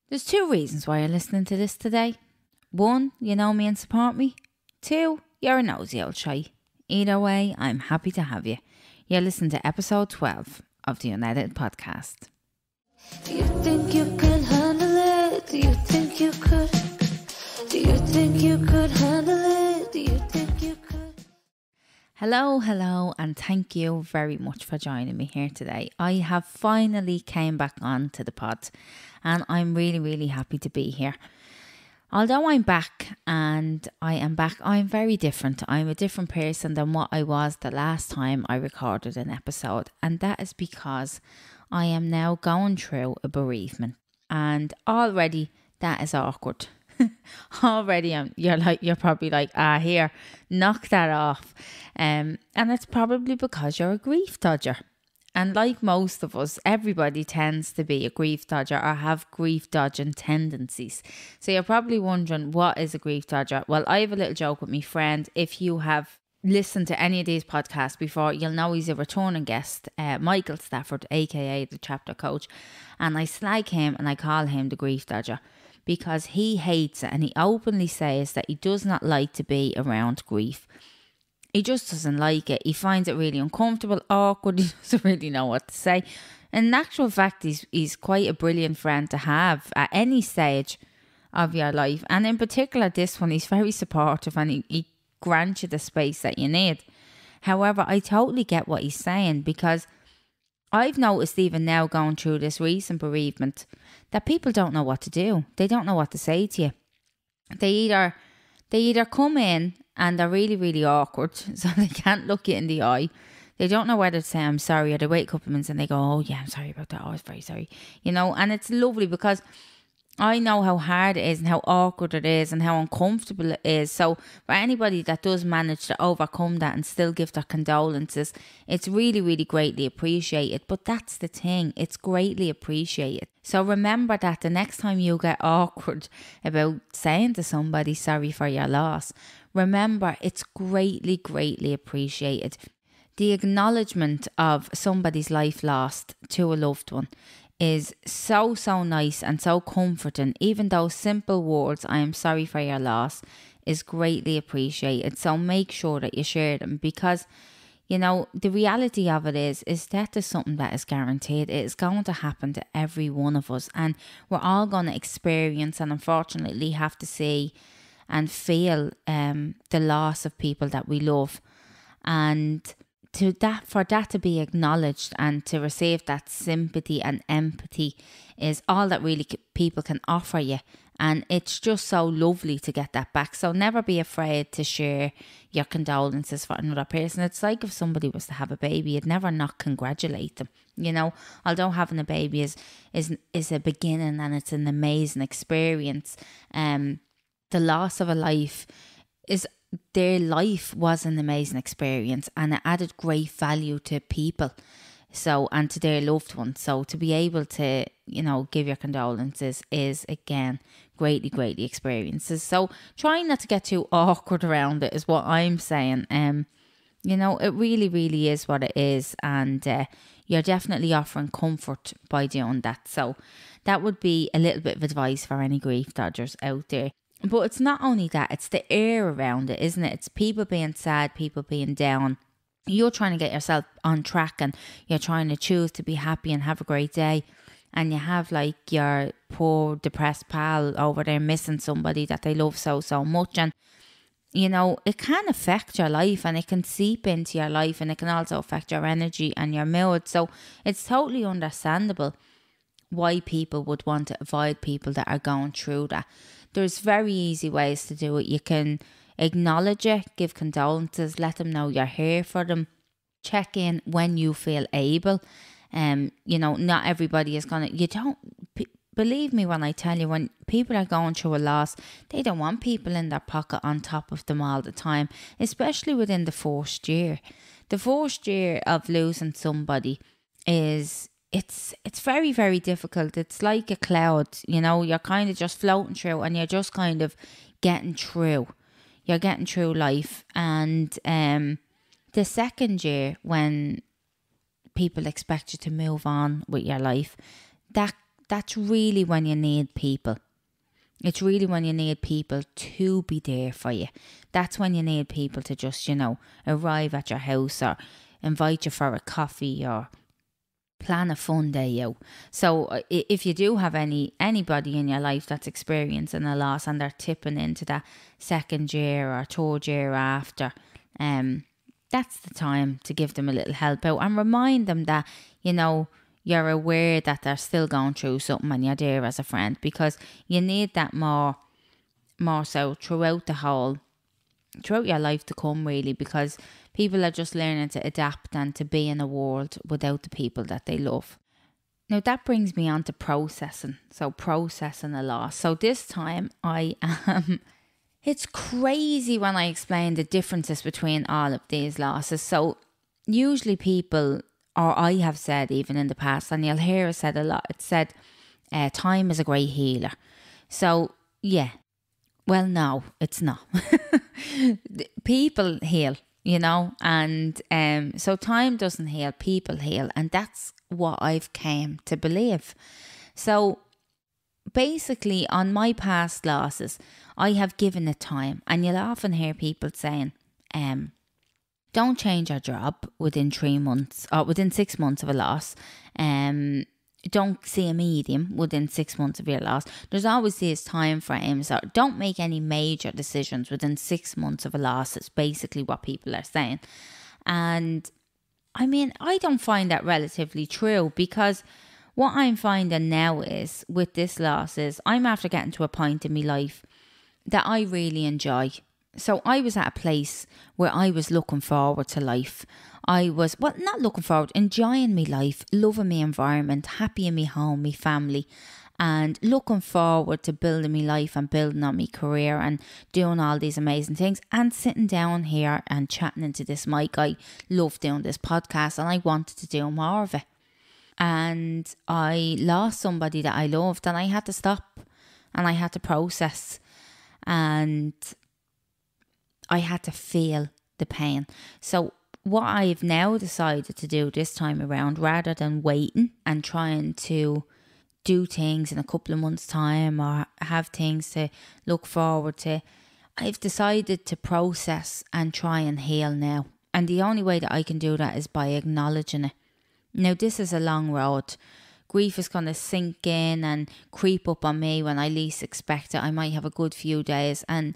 There's two reasons why you're listening to this today. One, you know me and support me. Two, you're a nosy old shy. Either way, I'm happy to have you. You're listening to episode 12 of the Unedited podcast. Do you think you can handle it? Do you think you could? Do you think you could handle it? Do you think you could? Hello, and thank you very much for joining me here today. I have finally came back on to the pod, and I'm really happy to be here. Although I'm back, I'm very different. I'm a different person than what I was the last time I recorded an episode, and that is because I am now going through a bereavement, and already that is awkward. Already you're probably like, here, knock that off. And it's probably because you're a grief dodger. And like most of us, everybody tends to be a grief dodger or have grief dodging tendencies. So you're probably wondering, what is a grief dodger? Well, I have a little joke with my friend. If you have listened to any of these podcasts before, you'll know he's a returning guest, Michael Stafford, aka the chapter coach. And I slag him and I call him the grief dodger, because he hates it and he openly says that he does not like to be around grief. He just doesn't like it. He finds it really uncomfortable, awkward. He doesn't really know what to say. In actual fact, he's quite a brilliant friend to have at any stage of your life. And in particular, this one, he's very supportive and he grants you the space that you need. However, I totally get what he's saying, because I've noticed even now going through this recent bereavement that people don't know what to do. They don't know what to say to you. They either come in and they're really awkward, so they can't look you in the eye. They don't know whether to say I'm sorry, or they wait a couple of minutes and they go, oh yeah, I'm sorry about that. Oh, I was very sorry. And it's lovely because I know how hard it is and how awkward it is and how uncomfortable it is. So for anybody that does manage to overcome that and still give their condolences, it's really greatly appreciated. But that's the thing, it's greatly appreciated. So remember that the next time you get awkward about saying to somebody sorry for your loss, remember it's greatly appreciated. The acknowledgement of somebody's life lost to a loved one is so nice and so comforting. Even those simple words, I am sorry for your loss, is greatly appreciated. So make sure that you share them, because the reality of it is death is something that is guaranteed. It is going to happen to every one of us, and we're all going to experience and unfortunately have to see and feel the loss of people that we love. And for that to be acknowledged and to receive that sympathy and empathy is all that really people can offer you. And it's just so lovely to get that back. So never be afraid to share your condolences for another person. It's like if somebody was to have a baby, you'd never not congratulate them. Although having a baby is a beginning and it's an amazing experience, the loss of a life is, their life was an amazing experience and it added great value to people, and to their loved ones. So to be able to, give your condolences is, again, greatly experiences. So trying not to get too awkward around it is what I'm saying. It really is what it is, and you're definitely offering comfort by doing that. So that would be a little bit of advice for any grief dodgers out there. But it's not only that, it's the air around it, isn't it? It's people being sad, people being down. You're trying to get yourself on track and you're trying to choose to be happy and have a great day. And you have like your poor depressed pal over there missing somebody that they love so much. And, it can affect your life and it can seep into your life, and it can also affect your energy and your mood. So it's totally understandable why people would want to avoid people that are going through that. There's very easy ways to do it. You can acknowledge it, give condolences, let them know you're here for them, check in when you feel able. Not everybody is believe me when I tell you, when people are going through a loss, they don't want people in their pocket on top of them all the time, especially within the first year. The first year of losing somebody is, it's very difficult. It's like a cloud, you're kind of just floating through and you're just kind of getting through. You're getting through life. And the second year, when people expect you to move on with your life, that that's really when you need people. It's really when you need people to be there for you. That's when you need people to just, arrive at your house or invite you for a coffee or plan a fun day out. So if you do have anybody in your life that's experiencing a loss and they're tipping into that second year or third year after, that's the time to give them a little help out and remind them that, you're aware that they're still going through something and you're there as a friend, because you need that more so throughout your life to come, really, because people are just learning to adapt and to be in a world without the people that they love. Now that brings me on to processing. So processing a loss. So this time it's crazy when I explain the differences between all of these losses. So usually people, or I have said even in the past, and you'll hear it said a lot, it said time is a great healer. So yeah, well no, it's not. People heal, and so time doesn't heal, people heal, and that's what I've came to believe. So basically on my past losses, I have given it time, and you'll often hear people saying, don't change your job within 3 months or within 6 months of a loss. Don't see a medium within 6 months of your loss. There's always these time frames. Or don't make any major decisions within 6 months of a loss. It's basically what people are saying. And I mean, I don't find that relatively true, because what I'm finding now is with this loss is I'm after getting to a point in my life that I really enjoy. So I was at a place where I was looking forward to life. I was, not looking forward, enjoying my life, loving my environment, happy in my home, my family, and looking forward to building my life and building on my career and doing all these amazing things and sitting down here and chatting into this mic. I love doing this podcast and I wanted to do more of it. And I lost somebody that I loved, and I had to stop and I had to process, and I had to feel the pain. So what I've now decided to do this time around, rather than waiting and trying to do things in a couple of months' time or have things to look forward to, I've decided to process and try and heal now. And the only way that I can do that is by acknowledging it. Now, this is a long road. Grief is going to sink in and creep up on me when I least expect it. I might have a good few days, and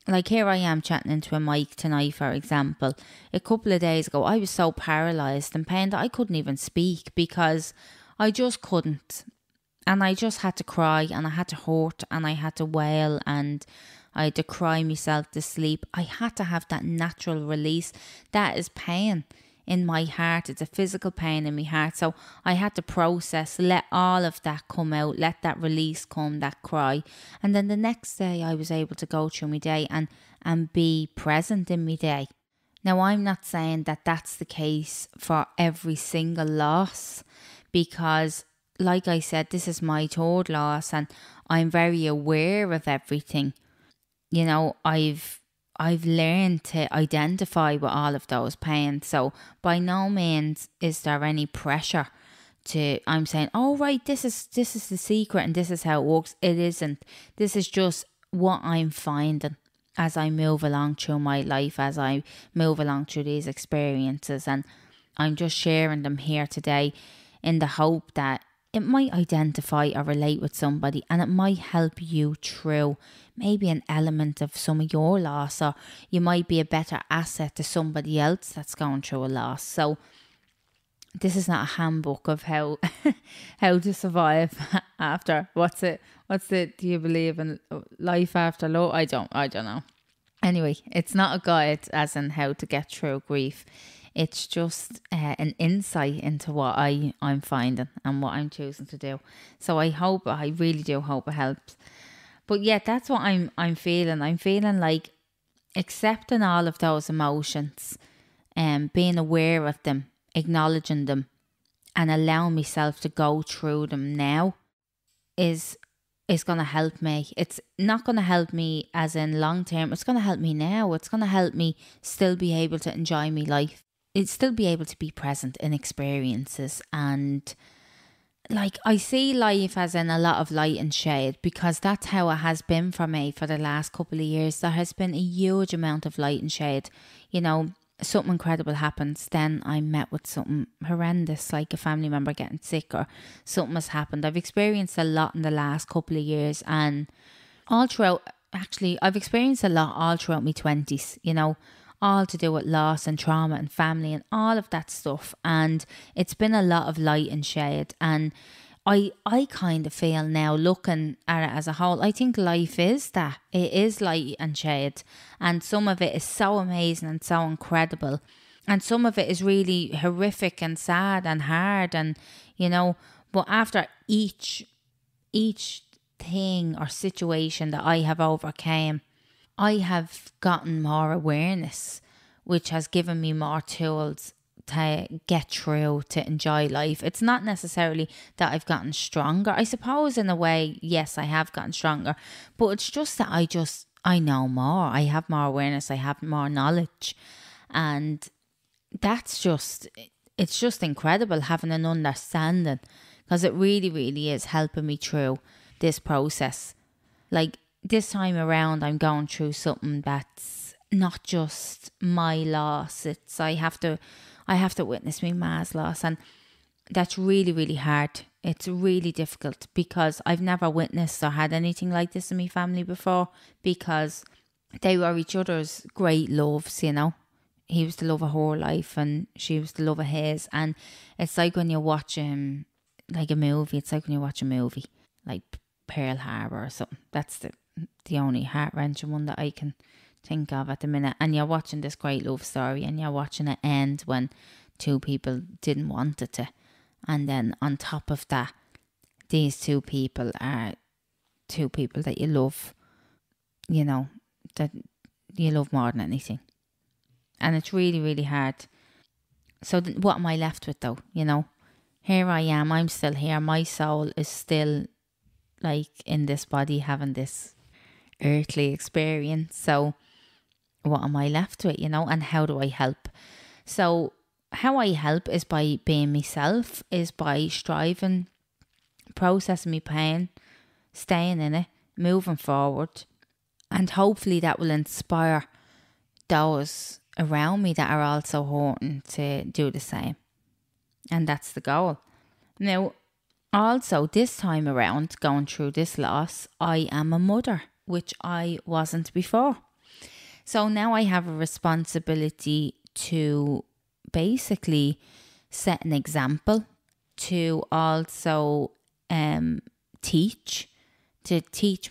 like here I am chatting into a mic tonight, for example. A couple of days ago, I was so paralysed in pain that I couldn't even speak, because I just couldn't. And I just had to cry, and I had to hurt, and I had to wail, and I had to cry myself to sleep. I had to have that natural release. That is pain in my heart. It's a physical pain in my heart. So I had to process, let all of that come out, let that release come, that cry. And then the next day I was able to go through my day and be present in my day. Now, I'm not saying that that's the case for every single loss, because like I said, this is my third loss and I'm very aware of everything. I've learned to identify with all of those pains. So by no means is there any pressure to, I'm saying, oh right, this is the secret and this is how it works. It isn't. This is just what I'm finding as I move along through my life, as I move along through these experiences. And I'm just sharing them here today in the hope that it might identify or relate with somebody, and it might help you through maybe an element of some of your loss, or you might be a better asset to somebody else that's going through a loss. So this is not a handbook of how to survive after. What's it? Do you believe in life after love? I don't know. Anyway, it's not a guide as in how to get through grief. It's just an insight into what I'm finding and what I'm choosing to do. So I really do hope it helps. But yeah, that's what I'm feeling. I'm feeling like accepting all of those emotions and being aware of them, acknowledging them, and allowing myself to go through them now is going to help me. It's not going to help me as in long term. It's going to help me now. It's going to help me still be able to enjoy my life. It's still be able to be present in experiences and like I see life as in a lot of light and shade, because that's how it has been for me for the last couple of years. There has been a huge amount of light and shade. You know, something incredible happens, then I'm met with something horrendous, like a family member getting sick or something has happened. I've experienced a lot in the last couple of years, and all throughout, actually, I've experienced a lot all throughout my 20s, you know, all to do with loss and trauma and family and all of that stuff. And it's been a lot of light and shade. And I kind of feel now, looking at it as a whole, I think life is that. It is light and shade. And some of it is so amazing and so incredible. And some of it is really horrific and sad and hard. And, you know, but after each thing or situation that I have overcame, I have gotten more awareness, which has given me more tools to get through, to enjoy life. It's not necessarily that I've gotten stronger. I suppose in a way, yes, I have gotten stronger, but it's just that I know more. I have more awareness. I have more knowledge. And it's just incredible having an understanding, because it really, really is helping me through this process. Like, this time around, I'm going through something that's not just my loss. It's I have to witness my ma's loss, and that's really, really hard. It's really difficult, because I've never witnessed or had anything like this in my family before, because they were each other's great loves, you know. He was the love of her life and she was the love of his. And it's like when you watch like a movie, it's like when you watch a movie like Pearl Harbor or something. That's the only heart-wrenching one that I can think of at the minute. And you're watching this great love story, and you're watching it end when two people didn't want it to. And then on top of that, these two people are two people that you love, you know, that you love more than anything. And it's really, really hard. So what am I left with though? You know, here I am, I'm still here. My soul is still like in this body having this earthly experience. So what am I left with, you know, and how do I help? So how I help is by being myself, is by striving, processing my pain, staying in it, moving forward, and hopefully that will inspire those around me that are also hurting to do the same. And that's the goal. Now, also this time around, going through this loss, I am a mother, which I wasn't before. So now I have a responsibility to basically set an example, to also teach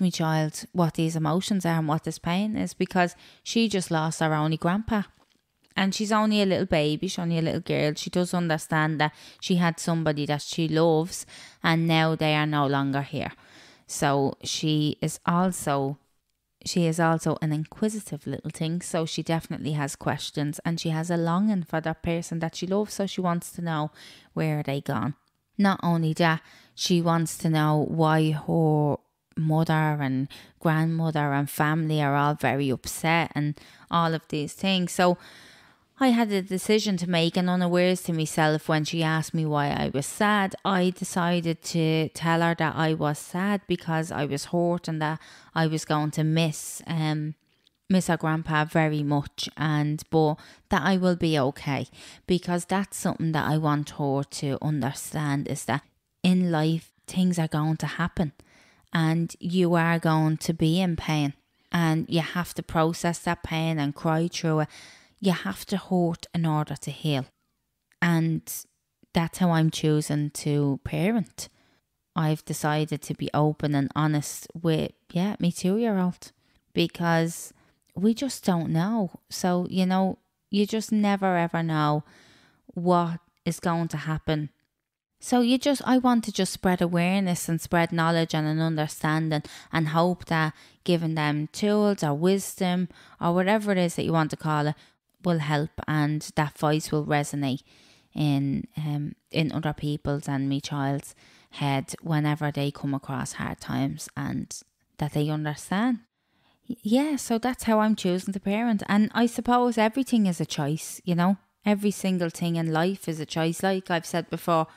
my child what these emotions are and what this pain is, because she just lost her only grandpa. And she's only a little baby, she's only a little girl. She does understand that she had somebody that she loves and now they are no longer here. So she is also an inquisitive little thing. So she definitely has questions, and she has a longing for that person that she loves. So she wants to know, where are they gone? Not only that, she wants to know why her mother and grandmother and family are all very upset and all of these things. So I had a decision to make, and unawares to myself, when she asked me why I was sad, I decided to tell her that I was sad because I was hurt and that I was going to miss her grandpa very much, but that I will be okay, because that's something that I want her to understand, is that in life things are going to happen and you are going to be in pain, and you have to process that pain and cry through it. You have to hurt in order to heal. And that's how I'm choosing to parent. I've decided to be open and honest with, my 2-year-old, because we just don't know. So, you know, you just never ever know what is going to happen. So I want to just spread awareness and spread knowledge and an understanding, and hope that giving them tools or wisdom or whatever it is that you want to call it will help, and that voice will resonate in other people's and me child's head whenever they come across hard times, and that they understand. Yeah, so that's how I'm choosing to parent. And I suppose everything is a choice, you know. Every single thing in life is a choice. Like I've said before,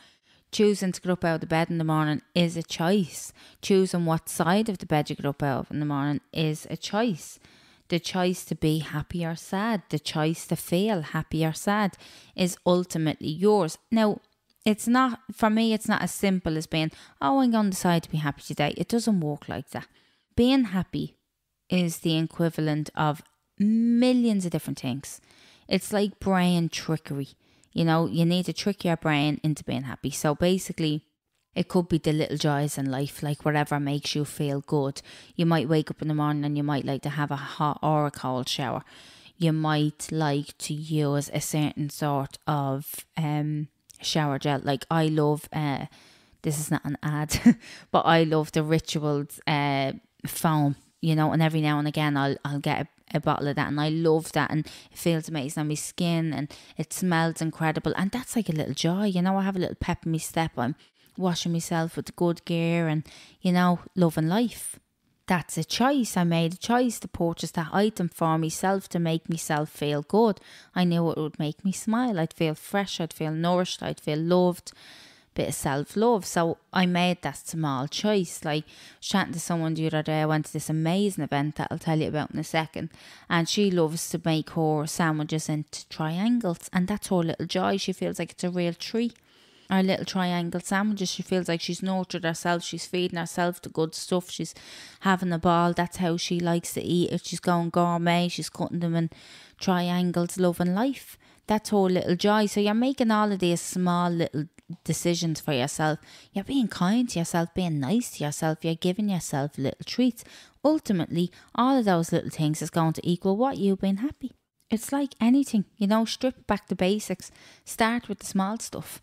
Choosing to get up out of bed in the morning is a choice. Choosing what side of the bed you get up out of in the morning is a choice. The choice to be happy or sad, the choice to feel happy or sad is ultimately yours. Now, it's not, for me, it's not as simple as being, oh, I'm going to decide to be happy today. It doesn't work like that. Being happy is the equivalent of millions of different things. It's like brain trickery. You know, you need to trick your brain into being happy. So basically, it could be the little joys in life, like whatever makes you feel good. You might wake up in the morning and you might like to have a hot or a cold shower. You might like to use a certain sort of shower gel. Like I love, this is not an ad, but I love the Rituals foam, you know, and every now and again I'll get a bottle of that, and I love that, and it feels amazing on my skin and it smells incredible, and that's like a little joy, you know. I have a little pep in my step. I'm washing myself with good gear and, you know, loving life. That's a choice. I made a choice to purchase that item for myself to make myself feel good. I knew it would make me smile. I'd feel fresh, I'd feel nourished, I'd feel loved. Bit of self-love. So I made that small choice. Like, chatting to someone the other day, I went to this amazing event that I'll tell you about in a second, and she loves to make her sandwiches into triangles, and that's her little joy. She feels like it's a real treat. Our little triangle sandwiches, she feels like she's nurtured herself, she's feeding herself the good stuff, she's having a ball. That's how she likes to eat it. She's going gourmet, she's cutting them in triangles, loving life. That's her little joy. So you're making all of these small little decisions for yourself. You're being kind to yourself, being nice to yourself, you're giving yourself little treats. Ultimately, all of those little things is going to equal what you've been happy. It's like anything, you know, strip back the basics, start with the small stuff.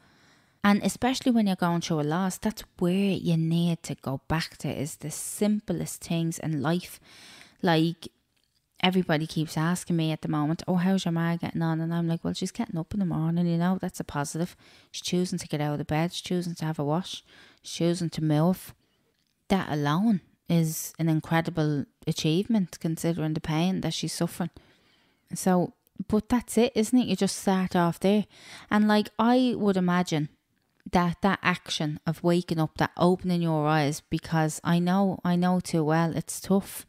And especially when you're going through a loss, that's where you need to go back to, is the simplest things in life. Like, everybody keeps asking me at the moment, oh, how's your ma getting on? And I'm like, well, she's getting up in the morning, you know, that's a positive. She's choosing to get out of the bed, she's choosing to have a wash, she's choosing to move. That alone is an incredible achievement considering the pain that she's suffering. So, but that's it, isn't it? You just start off there. And like, I would imagine that action of waking up, that opening your eyes, because I know too well it's tough.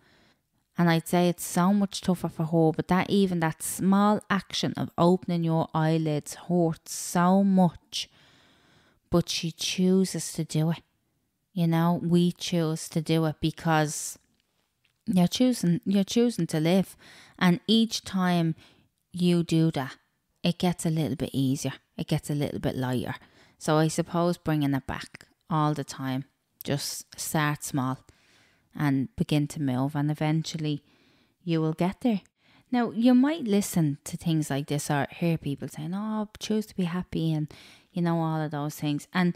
And I'd say it's so much tougher for her, but that small action of opening your eyelids hurts so much. But she chooses to do it. You know, we choose to do it because you're choosing to live. And each time you do that, it gets a little bit easier. It gets a little bit lighter. So I suppose bringing it back all the time, just start small and begin to move, and eventually you will get there. Now, you might listen to things like this or hear people saying, oh, choose to be happy, and, you know, all of those things. And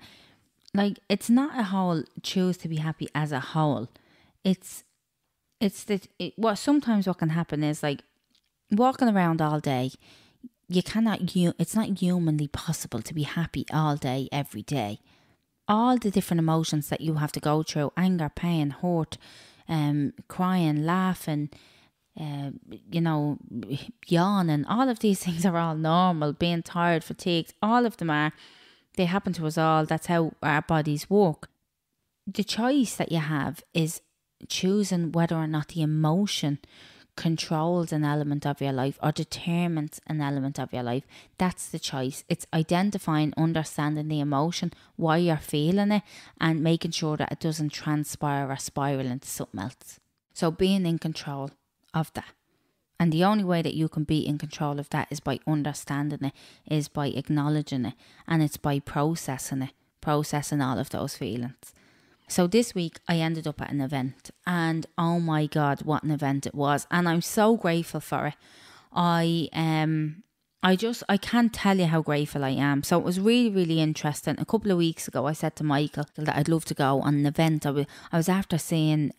like, it's not a whole choose to be happy as a whole. Sometimes what can happen is, like, walking around all day, it's not humanly possible to be happy all day, every day. All the different emotions that you have to go through, anger, pain, hurt, crying, laughing, yawning, all of these things are all normal. Being tired, fatigued, all of them they happen to us all. That's how our bodies work. The choice that you have is choosing whether or not the emotion controls an element of your life or determines an element of your life. That's the choice. It's identifying, understanding the emotion, why you're feeling it, and making sure that it doesn't transpire or spiral into something else. So being in control of that. And the only way that you can be in control of that is by understanding it, is by acknowledging it, and it's by processing all of those feelings. So this week I ended up at an event, and oh my God, what an event it was. And I'm so grateful for it. I can't tell you how grateful I am. So it was really, really interesting. A couple of weeks ago, I said to Michael that I'd love to go on an event. I was after seeing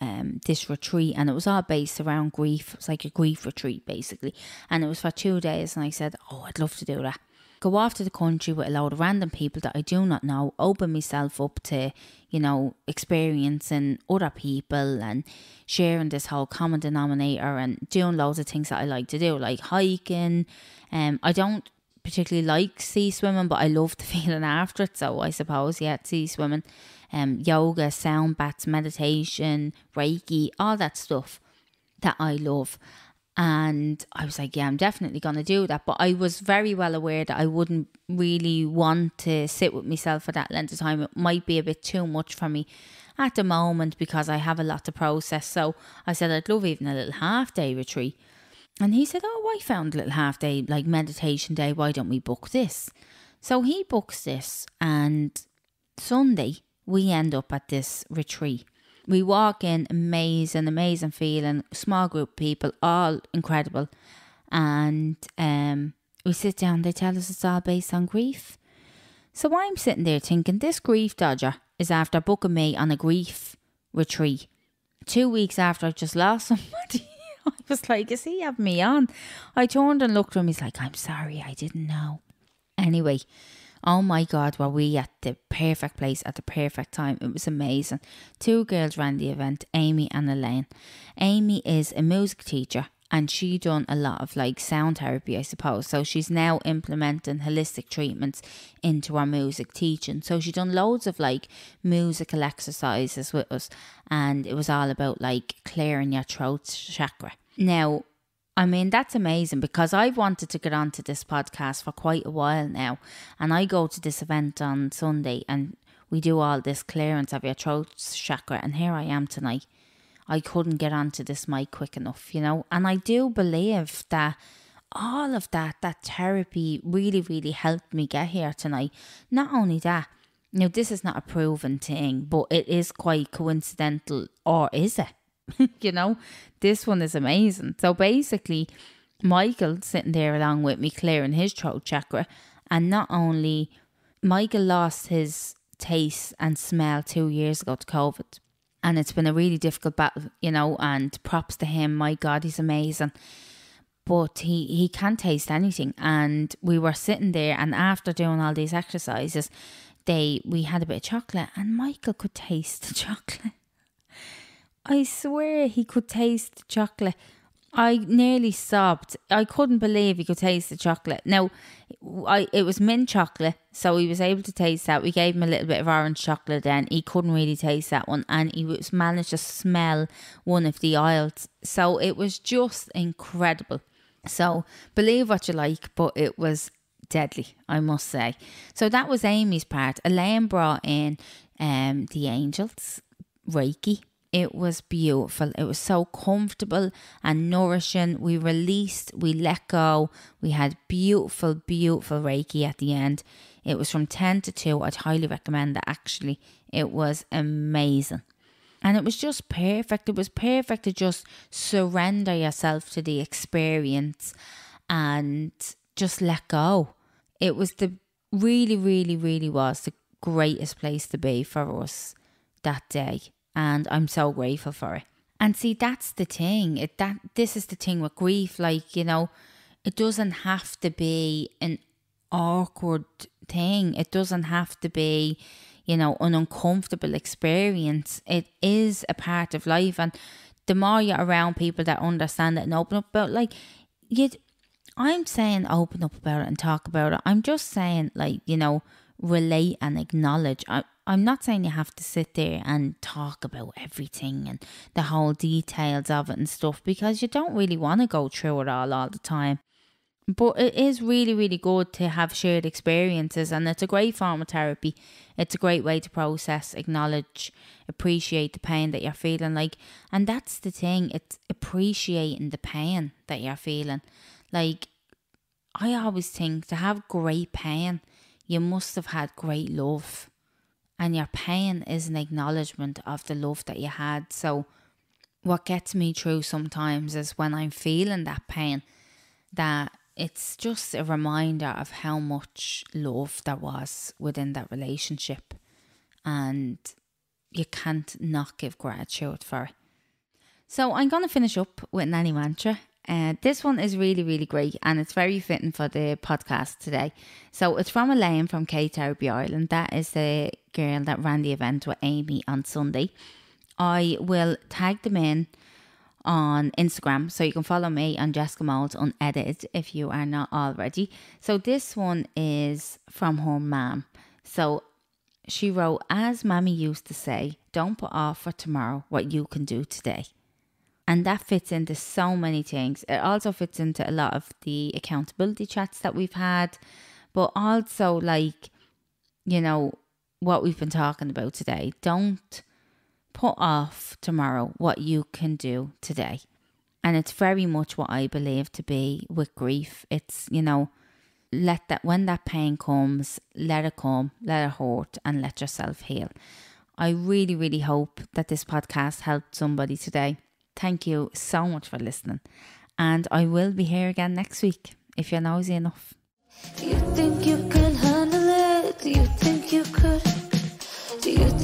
this retreat, and it was all based around grief. It was like a grief retreat, basically. And it was for 2 days, and I said, oh, I'd love to do that. Go off to the country with a load of random people that I do not know, open myself up to, you know, experiencing other people and sharing this whole common denominator and doing loads of things that I like to do, like hiking. I don't particularly like sea swimming, but I love the feeling after it. So I suppose, yeah, sea swimming, yoga, sound baths, meditation, Reiki, all that stuff that I love. And I was like, yeah, I'm definitely going to do that. But I was very well aware that I wouldn't really want to sit with myself for that length of time. It might be a bit too much for me at the moment because I have a lot to process. So I said I'd love even a little half day retreat. And he said, oh, I found a little half day, like meditation day. Why don't we book this? So he books this, and Sunday we end up at this retreat. We walk in, amazing feeling, small group of people, all incredible. And we sit down, they tell us it's all based on grief. So I'm sitting there thinking, this grief dodger is after booking me on a grief retreat 2 weeks after I've just lost somebody. I was like, is he having me on? I turned and looked at him, he's like, I'm sorry, I didn't know. Anyway, oh my God, were we at the perfect place at the perfect time. It was amazing. 2 girls ran the event, Amy and Elaine. Amy is a music teacher and she done a lot of like sound therapy, I suppose. So she's now implementing holistic treatments into our music teaching. So she done loads of like musical exercises with us, and it was all about like clearing your throat chakra. Now, I mean, that's amazing because I've wanted to get onto this podcast for quite a while now, and I go to this event on Sunday and we do all this clearance of your throat chakra, and here I am tonight. I couldn't get onto this mic quick enough, you know, and I do believe that all of that therapy really helped me get here tonight. Not only that, now this is not a proven thing, but it is quite coincidental, or is it? You know, this one is amazing. So basically, Michael sitting there along with me clearing his throat chakra, and not only Michael lost his taste and smell 2 years ago to COVID, and it's been a really difficult battle, you know, and props to him. My God, he's amazing. But he can't taste anything. And we were sitting there, and after doing all these exercises, we had a bit of chocolate, and Michael could taste the chocolate. I swear he could taste the chocolate. I nearly sobbed. I couldn't believe he could taste the chocolate. Now, it was mint chocolate, so he was able to taste that. We gave him a little bit of orange chocolate then. He couldn't really taste that one, and he managed to smell one of the aisles. So it was just incredible. So believe what you like, but it was deadly, I must say. So that was Amy's part. Elaine brought in the angels, Reiki. It was beautiful. It was so comfortable and nourishing. We released, we let go. We had beautiful Reiki at the end. It was from 10 to 2. I'd highly recommend that, actually. It was amazing. And it was just perfect. It was perfect to just surrender yourself to the experience and just let go. It was really was the greatest place to be for us that day. And I'm so grateful for it. And see, that's the thing. This is the thing with grief. Like, you know, it doesn't have to be an awkward thing. It doesn't have to be, you know, an uncomfortable experience. It is a part of life. And the more you're around people that understand it and open up about, like, I'm saying open up about it and talk about it. I'm just saying, like, you know, relate and acknowledge. I'm not saying you have to sit there and talk about everything and the whole details of it and stuff, because you don't really want to go through it all the time. But it is really good to have shared experiences, and it's a great form of therapy. It's a great way to process, acknowledge, appreciate the pain that you're feeling. Like, and that's the thing, it's appreciating the pain that you're feeling. Like, I always think to have great pain, you must have had great love. And your pain is an acknowledgement of the love that you had. So what gets me through sometimes is when I'm feeling that pain, that it's just a reminder of how much love there was within that relationship. And you can't not give gratitude for it. So I'm going to finish up with Nanny Mantra. This one is really great, and it's very fitting for the podcast today. So it's from Elaine from K-Therapy Ireland. That is the girl that ran the event with Amy on Sunday. I will tag them in on Instagram. So you can follow me on Jessica Mould Unedited if you are not already. So this one is from her mum. So she wrote, as Mammy used to say, don't put off for tomorrow what you can do today. And that fits into so many things. It also fits into a lot of the accountability chats that we've had, but also like, you know, what we've been talking about today. Don't put off tomorrow what you can do today. And it's very much what I believe to be with grief. It's, you know, let that, when that pain comes, let it come, let it hurt, and let yourself heal. I really, really hope that this podcast helped somebody today. Thank you so much for listening. And I will be here again next week if you're nosy enough. Do you think you can handle it? Do you think you could? Do you think